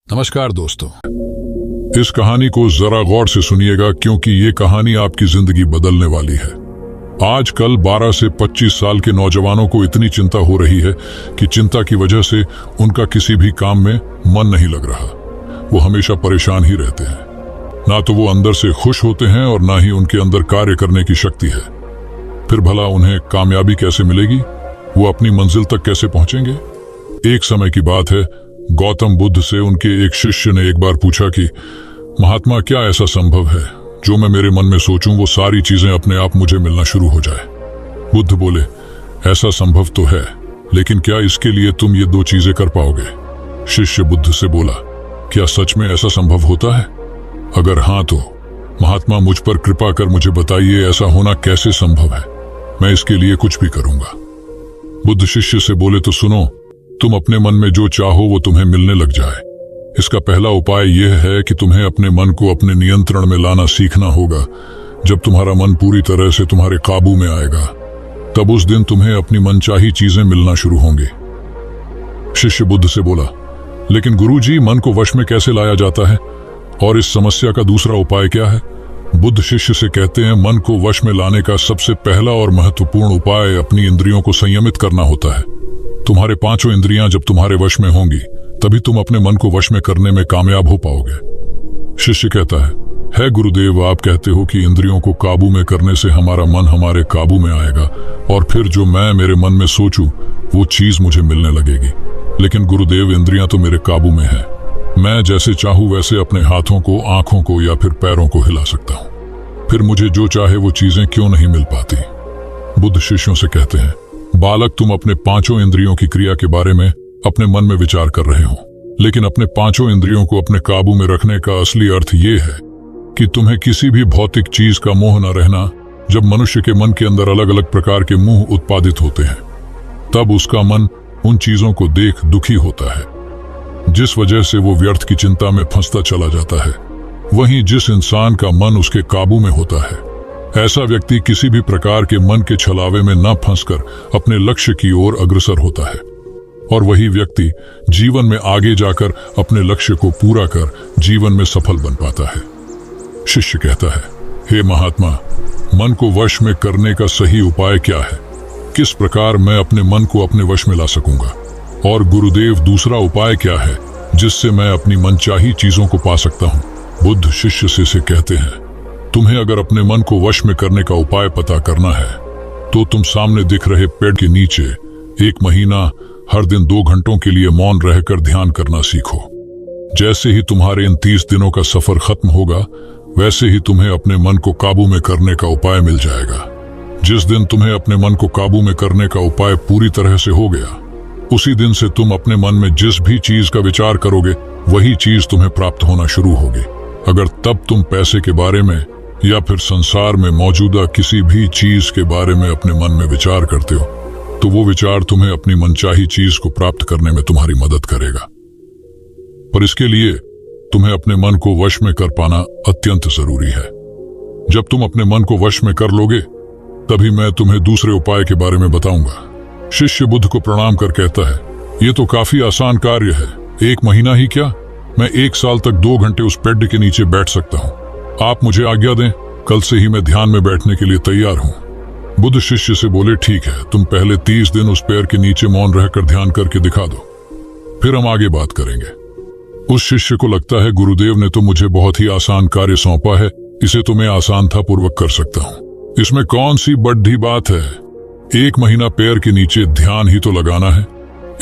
नमस्कार दोस्तों, इस कहानी को जरा गौर से सुनिएगा क्योंकि ये कहानी आपकी जिंदगी बदलने वाली है। आजकल 12 से 25 साल के नौजवानों को इतनी चिंता हो रही है कि चिंता की वजह से उनका किसी भी काम में मन नहीं लग रहा। वो हमेशा परेशान ही रहते हैं। ना तो वो अंदर से खुश होते हैं और ना ही उनके अंदर कार्य करने की शक्ति है। फिर भला उन्हें कामयाबी कैसे मिलेगी? वो अपनी मंजिल तक कैसे पहुंचेंगे? एक समय की बात है, गौतम बुद्ध से उनके एक शिष्य ने एक बार पूछा कि महात्मा, क्या ऐसा संभव है जो मैं मेरे मन में सोचूं वो सारी चीजें अपने आप मुझे मिलना शुरू हो जाए? बुद्ध बोले, ऐसा संभव तो है, लेकिन क्या इसके लिए तुम ये दो चीजें कर पाओगे? शिष्य बुद्ध से बोला, क्या सच में ऐसा संभव होता है? अगर हाँ तो महात्मा मुझ पर कृपा कर मुझे बताइए, ऐसा होना कैसे संभव है? मैं इसके लिए कुछ भी करूंगा। बुद्ध शिष्य से बोले, तो सुनो, तुम अपने मन में जो चाहो वो तुम्हें मिलने लग जाए। इसका पहला उपाय यह है कि तुम्हें अपने मन को अपने नियंत्रण में लाना सीखना होगा। जब तुम्हारा मन पूरी तरह से तुम्हारे काबू में आएगा, तब उस दिन तुम्हें अपनी मनचाही चीजें मिलना शुरू होंगी। शिष्य बुद्ध से बोला, लेकिन गुरुजी, मन को वश में कैसे लाया जाता है और इस समस्या का दूसरा उपाय क्या है? बुद्ध शिष्य से कहते हैं, मन को वश में लाने का सबसे पहला और महत्वपूर्ण उपाय अपनी इंद्रियों को संयमित करना होता है। तुम्हारे पांचों इंद्रियां जब तुम्हारे वश में होंगी, तभी तुम अपने मन को वश में करने में कामयाब हो पाओगे। शिष्य कहता है गुरुदेव, आप कहते हो कि इंद्रियों को काबू में करने से हमारा मन हमारे काबू में आएगा और फिर जो मैं मेरे मन में सोचूं वो चीज मुझे मिलने लगेगी। लेकिन गुरुदेव, इंद्रियां तो मेरे काबू में है। मैं जैसे चाहूं वैसे अपने हाथों को, आंखों को या फिर पैरों को हिला सकता हूं। फिर मुझे जो चाहे वो चीजें क्यों नहीं मिल पाती? बुद्ध शिष्यों से कहते हैं, बालक, तुम अपने पांचों इंद्रियों की क्रिया के बारे में अपने मन में विचार कर रहे हो, लेकिन अपने पांचों इंद्रियों को अपने काबू में रखने का असली अर्थ ये है कि तुम्हें किसी भी भौतिक चीज का मोह न रहना। जब मनुष्य के मन के अंदर अलग अलग प्रकार के मोह उत्पादित होते हैं, तब उसका मन उन चीजों को देख दुखी होता है, जिस वजह से वो व्यर्थ की चिंता में फंसता चला जाता है। वहीं जिस इंसान का मन उसके काबू में होता है, ऐसा व्यक्ति किसी भी प्रकार के मन के छलावे में न फंसकर अपने लक्ष्य की ओर अग्रसर होता है, और वही व्यक्ति जीवन में आगे जाकर अपने लक्ष्य को पूरा कर जीवन में सफल बन पाता है। शिष्य कहता है, हे महात्मा, मन को वश में करने का सही उपाय क्या है? किस प्रकार मैं अपने मन को अपने वश में ला सकूंगा? और गुरुदेव, दूसरा उपाय क्या है जिससे मैं अपनी मनचाही चीजों को पा सकता हूँ? बुद्ध शिष्य से कहते हैं, तुम्हें अगर अपने मन को वश में करने का उपाय पता करना है तो तुम सामने दिख रहे पेड़ के नीचे 1 महीना हर दिन 2 घंटों के लिए मौन रहकर ध्यान करना सीखो। जैसे ही तुम्हारे इन 30 दिनों का सफर खत्म होगा, वैसे ही तुम्हें अपने मन को काबू में करने का उपाय मिल जाएगा। जिस दिन तुम्हें अपने मन को काबू में करने का उपाय पूरी तरह से हो गया, उसी दिन से तुम अपने मन में जिस भी चीज का विचार करोगे वही चीज तुम्हें प्राप्त होना शुरू होगी। अगर तब तुम पैसे के बारे में या फिर संसार में मौजूदा किसी भी चीज के बारे में अपने मन में विचार करते हो, तो वो विचार तुम्हें अपनी मनचाही चीज को प्राप्त करने में तुम्हारी मदद करेगा। पर इसके लिए तुम्हें अपने मन को वश में कर पाना अत्यंत जरूरी है। जब तुम अपने मन को वश में कर लोगे, तभी मैं तुम्हें दूसरे उपाय के बारे में बताऊंगा। शिष्य बुद्ध को प्रणाम कर कहता है, ये तो काफी आसान कार्य है। 1 महीना ही क्या, मैं 1 साल तक 2 घंटे उस पेड़ के नीचे बैठ सकता हूँ। आप मुझे आज्ञा दें, कल से ही मैं ध्यान में बैठने के लिए तैयार हूँ। बुद्ध शिष्य से बोले, ठीक है, तुम पहले 30 दिन उस पेड़ के नीचे मौन रहकर ध्यान करके दिखा दो, फिर हम आगे बात करेंगे। उस शिष्य को लगता है, गुरुदेव ने तो मुझे बहुत ही आसान कार्य सौंपा है, इसे तो मैं आसानता पूर्वक कर सकता हूँ। इसमें कौन सी बड़ी बात है? 1 महीना पेड़ के नीचे ध्यान ही तो लगाना है,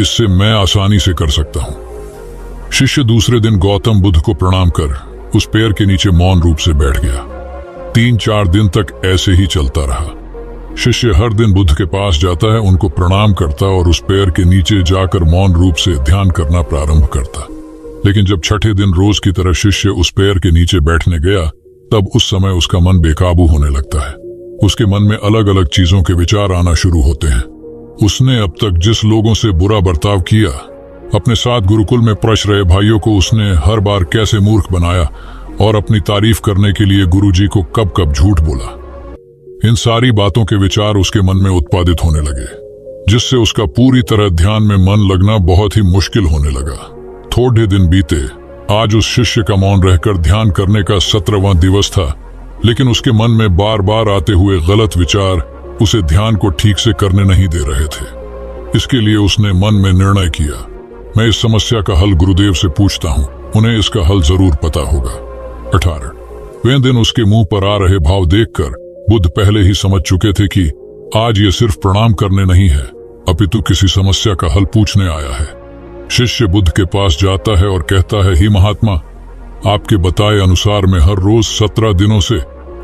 इससे मैं आसानी से कर सकता हूँ। शिष्य दूसरे दिन गौतम बुद्ध को प्रणाम कर उस पेड़ के नीचे मौन रूप से बैठ गया। 3-4 दिन तक ऐसे ही चलता रहा। शिष्य हर दिन बुद्ध के पास जाता है, उनको प्रणाम करता और उस पेड़ के नीचे जाकर मौन रूप से ध्यान करना प्रारंभ करता। लेकिन जब छठे दिन रोज की तरह शिष्य उस पेड़ के नीचे बैठने गया, तब उस समय उसका मन बेकाबू होने लगता है। उसके मन में अलग अलग चीजों के विचार आना शुरू होते हैं। उसने अब तक जिस लोगों से बुरा बर्ताव किया, अपने साथ गुरुकुल में पढ़ रहे भाइयों को उसने हर बार कैसे मूर्ख बनाया और अपनी तारीफ करने के लिए गुरुजी को कब कब झूठ बोला, इन सारी बातों के विचार उसके मन में उत्पादित होने लगे, जिससे उसका पूरी तरह ध्यान में मन लगना बहुत ही मुश्किल होने लगा। थोड़े दिन बीते आज उस शिष्य का मौन रहकर ध्यान करने का 17वां दिवस था, लेकिन उसके मन में बार बार आते हुए गलत विचार उसे ध्यान को ठीक से करने नहीं दे रहे थे। इसके लिए उसने मन में निर्णय किया, मैं इस समस्या का हल गुरुदेव से पूछता हूँ, उन्हें इसका हल जरूर पता होगा। 18वें दिन उसके मुंह पर आ रहे भाव देखकर बुद्ध पहले ही समझ चुके थे कि आज ये सिर्फ प्रणाम करने नहीं है, अपितु किसी समस्या का हल पूछने आया है। शिष्य बुद्ध के पास जाता है और कहता है, ही महात्मा, आपके बताए अनुसार मैं हर रोज 17 दिनों से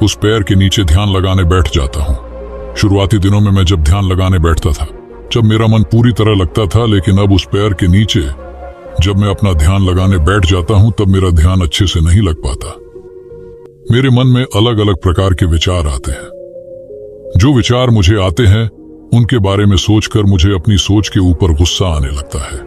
उस पैर के नीचे ध्यान लगाने बैठ जाता हूँ। शुरुआती दिनों में मैं जब ध्यान लगाने बैठता था, जब मेरा मन पूरी तरह लगता था, लेकिन अब उस पैर के नीचे जब मैं अपना ध्यान लगाने बैठ जाता हूँ तब मेरा ध्यान अच्छे से नहीं लग पाता। मेरे मन में अलग अलग प्रकार के विचार आते हैं। जो विचार मुझे आते हैं उनके बारे में सोचकर मुझे अपनी सोच के ऊपर गुस्सा आने लगता है।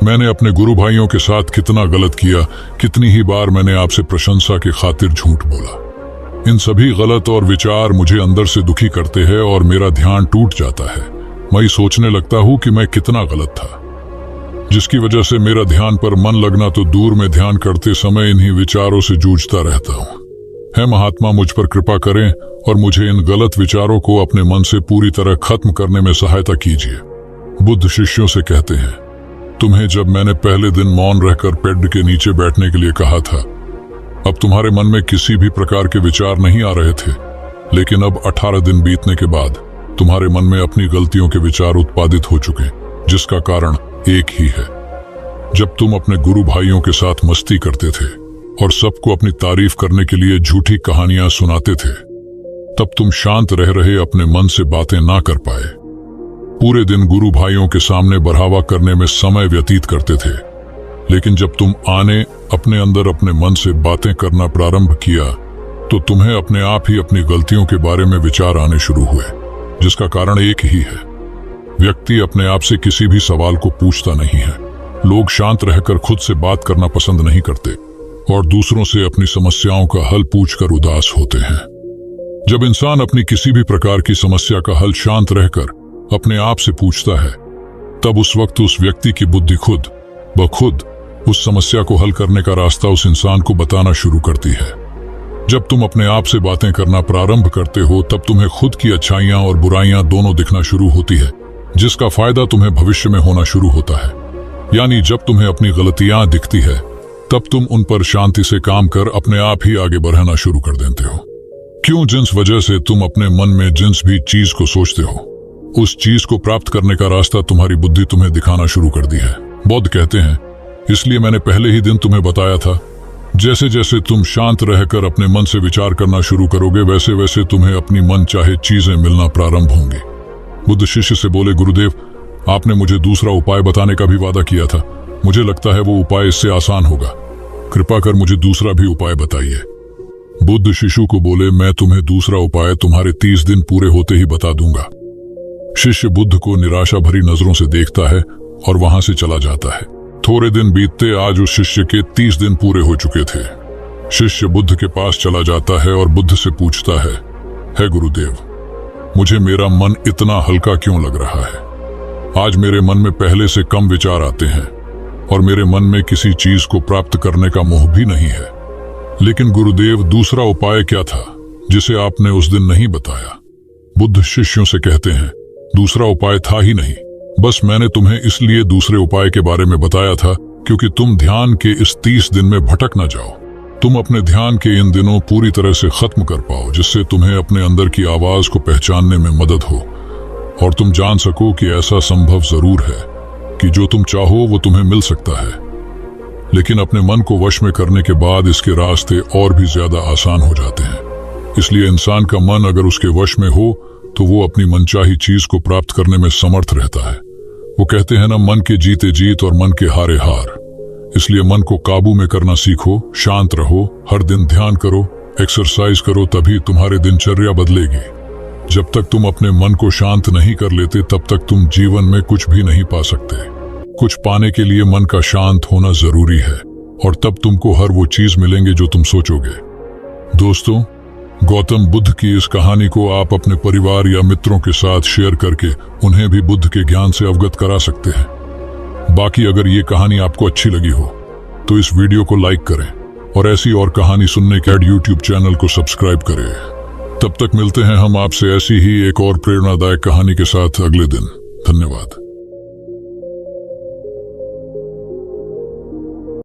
मैंने अपने गुरु भाइयों के साथ कितना गलत किया, कितनी ही बार मैंने आपसे प्रशंसा के खातिर झूठ बोला। इन सभी गलत और विचार मुझे अंदर से दुखी करते हैं और मेरा ध्यान टूट जाता है। मैं सोचने लगता हूं कि मैं कितना गलत था, जिसकी वजह से मेरा ध्यान पर मन लगना तो दूर में ध्यान करते समय इन्हीं विचारों से जूझता रहता हूं। है महात्मा, मुझ पर कृपा करें और मुझे इन गलत विचारों को अपने मन से पूरी तरह खत्म करने में सहायता कीजिए। बुद्ध शिष्यों से कहते हैं, तुम्हें जब मैंने पहले दिन मौन रहकर पेड़ के नीचे बैठने के लिए कहा था, अब तुम्हारे मन में किसी भी प्रकार के विचार नहीं आ रहे थे, लेकिन अब 18 दिन बीतने के बाद तुम्हारे मन में अपनी गलतियों के विचार उत्पादित हो चुके, जिसका कारण एक ही है। जब तुम अपने गुरु भाइयों के साथ मस्ती करते थे और सबको अपनी तारीफ करने के लिए झूठी कहानियां सुनाते थे, तब तुम शांत रह रहे अपने मन से बातें ना कर पाए। पूरे दिन गुरु भाइयों के सामने बढ़ावा करने में समय व्यतीत करते थे, लेकिन जब तुम अपने अंदर अपने मन से बातें करना प्रारंभ किया तो तुम्हें अपने आप ही अपनी गलतियों के बारे में विचार आने शुरू हुए, जिसका कारण एक ही है। व्यक्ति अपने आप से किसी भी सवाल को पूछता नहीं है। लोग शांत रहकर खुद से बात करना पसंद नहीं करते और दूसरों से अपनी समस्याओं का हल पूछकर उदास होते हैं। जब इंसान अपनी किसी भी प्रकार की समस्या का हल शांत रहकर अपने आप से पूछता है, तब उस वक्त उस व्यक्ति की बुद्धि खुद ब खुद उस समस्या को हल करने का रास्ता उस इंसान को बताना शुरू करती है। जब तुम अपने आप से बातें करना प्रारंभ करते हो, तब तुम्हें खुद की अच्छाइयां और बुराइयां दोनों दिखना शुरू होती है, जिसका फायदा तुम्हें भविष्य में होना शुरू होता है। यानी जब तुम्हें अपनी गलतियां दिखती है, तब तुम उन पर शांति से काम कर अपने आप ही आगे बढ़ना शुरू कर देते हो। क्यों? जिस वजह से तुम अपने मन में जिस भी चीज को सोचते हो, उस चीज को प्राप्त करने का रास्ता तुम्हारी बुद्धि तुम्हें दिखाना शुरू कर दी है। बौद्ध कहते हैं, इसलिए मैंने पहले ही दिन तुम्हें बताया था, जैसे जैसे तुम शांत रहकर अपने मन से विचार करना शुरू करोगे, वैसे वैसे तुम्हें अपनी मन चाहे चीजें मिलना प्रारंभ होंगी। बुद्ध शिष्य से बोले, गुरुदेव, आपने मुझे दूसरा उपाय बताने का भी वादा किया था। मुझे लगता है वो उपाय इससे आसान होगा। कृपा कर मुझे दूसरा भी उपाय बताइए। बुद्ध शिशु को बोले, मैं तुम्हें दूसरा उपाय तुम्हारे 30 दिन पूरे होते ही बता दूंगा। शिष्य बुद्ध को निराशा भरी नजरों से देखता है और वहां से चला जाता है। थोड़े दिन बीतते आज उस शिष्य के 30 दिन पूरे हो चुके थे। शिष्य बुद्ध के पास चला जाता है और बुद्ध से पूछता है गुरुदेव, मुझे मेरा मन इतना हल्का क्यों लग रहा है? आज मेरे मन में पहले से कम विचार आते हैं और मेरे मन में किसी चीज को प्राप्त करने का मोह भी नहीं है। लेकिन गुरुदेव, दूसरा उपाय क्या था जिसे आपने उस दिन नहीं बताया? बुद्ध शिष्यों से कहते हैं, दूसरा उपाय था ही नहीं, बस मैंने तुम्हें इसलिए दूसरे उपाय के बारे में बताया था क्योंकि तुम ध्यान के इस 30 दिन में भटक ना जाओ। तुम अपने ध्यान के इन दिनों पूरी तरह से खत्म कर पाओ, जिससे तुम्हें अपने अंदर की आवाज को पहचानने में मदद हो और तुम जान सको कि ऐसा संभव जरूर है कि जो तुम चाहो वो तुम्हें मिल सकता है। लेकिन अपने मन को वश में करने के बाद इसके रास्ते और भी ज्यादा आसान हो जाते हैं। इसलिए इंसान का मन अगर उसके वश में हो तो वो अपनी मनचाही चीज को प्राप्त करने में समर्थ रहता है। वो कहते हैं ना, मन के जीते जीत और मन के हारे हार। इसलिए मन को काबू में करना सीखो, शांत रहो, हर दिन ध्यान करो, एक्सरसाइज करो, तभी तुम्हारी दिनचर्या बदलेगी। जब तक तुम अपने मन को शांत नहीं कर लेते, तब तक तुम जीवन में कुछ भी नहीं पा सकते। कुछ पाने के लिए मन का शांत होना जरूरी है और तब तुमको हर वो चीज मिलेंगे जो तुम सोचोगे। दोस्तों, गौतम बुद्ध की इस कहानी को आप अपने परिवार या मित्रों के साथ शेयर करके उन्हें भी बुद्ध के ज्ञान से अवगत करा सकते हैं। बाकी अगर ये कहानी आपको अच्छी लगी हो तो इस वीडियो को लाइक करें और ऐसी और कहानी सुनने के यूट्यूब चैनल को सब्सक्राइब करें। तब तक मिलते हैं हम आपसे ऐसी ही एक और प्रेरणादायक कहानी के साथ अगले दिन। धन्यवाद।